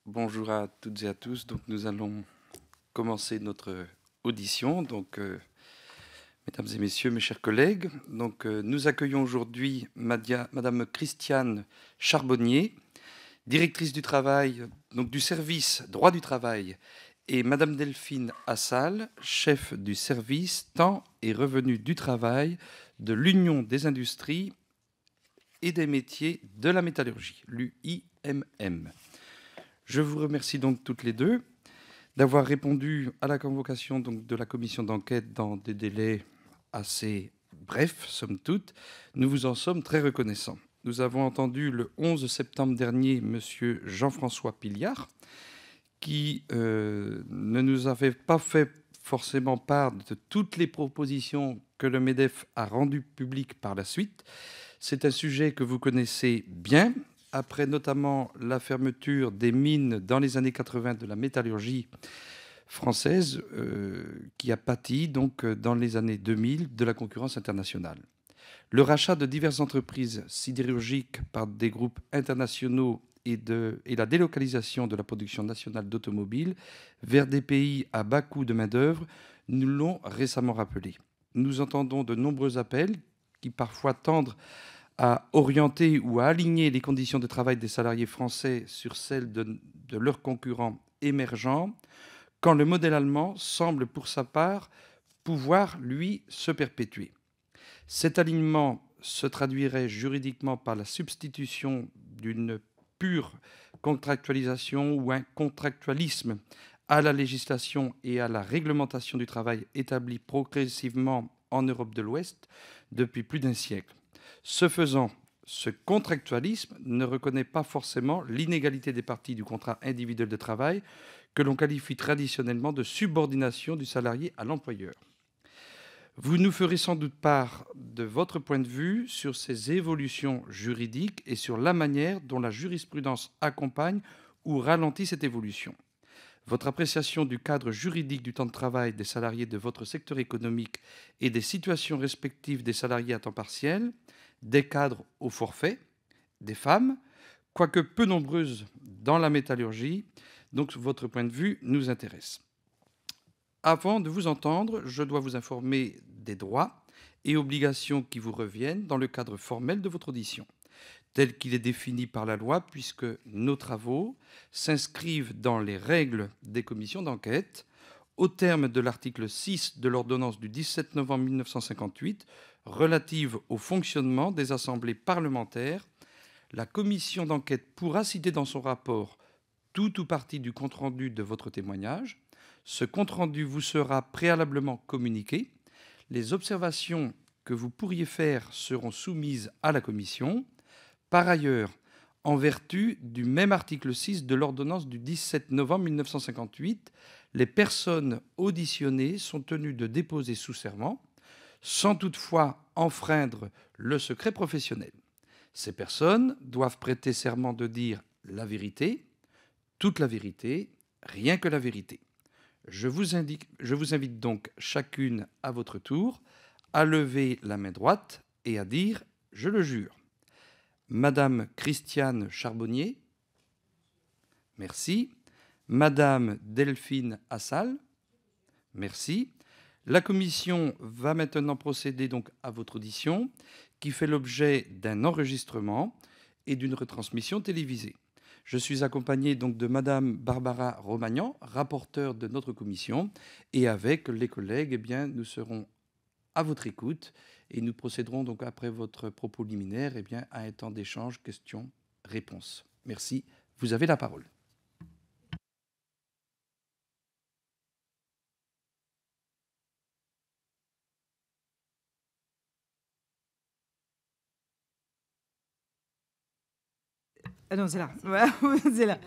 Bonjour à toutes et à tous. Donc, nous allons commencer notre audition. Donc, mesdames et messieurs, mes chers collègues, donc, nous accueillons aujourd'hui Madame Christiane Charbonnier, directrice du travail, donc du service droit du travail, et Madame Delphine Assal, chef du service temps et revenus du travail de l'Union des industries et des métiers de la métallurgie, l'UIMM. Je vous remercie donc toutes les deux d'avoir répondu à la convocation donc, de la commission d'enquête dans des délais assez brefs, somme toute. Nous vous en sommes très reconnaissants. Nous avons entendu le 11 septembre dernier Monsieur Jean-François Pilliard, qui ne nous avait pas fait forcément part de toutes les propositions que le MEDEF a rendues publiques par la suite. C'est un sujet que vous connaissez bien, après notamment la fermeture des mines dans les années 80 de la métallurgie française, qui a pâti donc dans les années 2000 de la concurrence internationale. Le rachat de diverses entreprises sidérurgiques par des groupes internationaux et la délocalisation de la production nationale d'automobiles vers des pays à bas coût de main-d'œuvre nous l'ont récemment rappelé. Nous entendons de nombreux appels qui parfois tendent à orienter ou à aligner les conditions de travail des salariés français sur celles de leurs concurrents émergents, quand le modèle allemand semble pour sa part pouvoir, lui, se perpétuer. Cet alignement se traduirait juridiquement par la substitution d'une pure contractualisation ou un contractualisme à la législation et à la réglementation du travail établie progressivement en Europe de l'Ouest depuis plus d'un siècle. Ce faisant, ce contractualisme ne reconnaît pas forcément l'inégalité des parties du contrat individuel de travail que l'on qualifie traditionnellement de subordination du salarié à l'employeur. Vous nous ferez sans doute part de votre point de vue sur ces évolutions juridiques et sur la manière dont la jurisprudence accompagne ou ralentit cette évolution. Votre appréciation du cadre juridique du temps de travail des salariés de votre secteur économique et des situations respectives des salariés à temps partiel, des cadres au forfait, des femmes, quoique peu nombreuses dans la métallurgie, donc votre point de vue nous intéresse. Avant de vous entendre, je dois vous informer des droits et obligations qui vous reviennent dans le cadre formel de votre audition, tel qu'il est défini par la loi, puisque nos travaux s'inscrivent dans les règles des commissions d'enquête, au terme de l'article 6 de l'ordonnance du 17 novembre 1958 relative au fonctionnement des assemblées parlementaires. La commission d'enquête pourra citer dans son rapport tout ou partie du compte-rendu de votre témoignage. Ce compte-rendu vous sera préalablement communiqué. Les observations que vous pourriez faire seront soumises à la commission. Par ailleurs, en vertu du même article 6 de l'ordonnance du 17 novembre 1958, les personnes auditionnées sont tenues de déposer sous serment, sans toutefois enfreindre le secret professionnel. Ces personnes doivent prêter serment de dire la vérité, toute la vérité, rien que la vérité. Je vous invite donc chacune à votre tour à lever la main droite et à dire « Je le jure ». Madame Christiane Charbonnier, merci. Madame Delphine Assal, merci. La commission va maintenant procéder donc à votre audition qui fait l'objet d'un enregistrement et d'une retransmission télévisée. Je suis accompagné donc de Madame Barbara Romagnan, rapporteure de notre commission, et avec les collègues, eh bien, nous serons à votre écoute et nous procéderons donc après votre propos liminaire, eh bien, à un temps d'échange, questions-réponses. Merci. Vous avez la parole. Ah non, c'est là. Voilà, c'est là.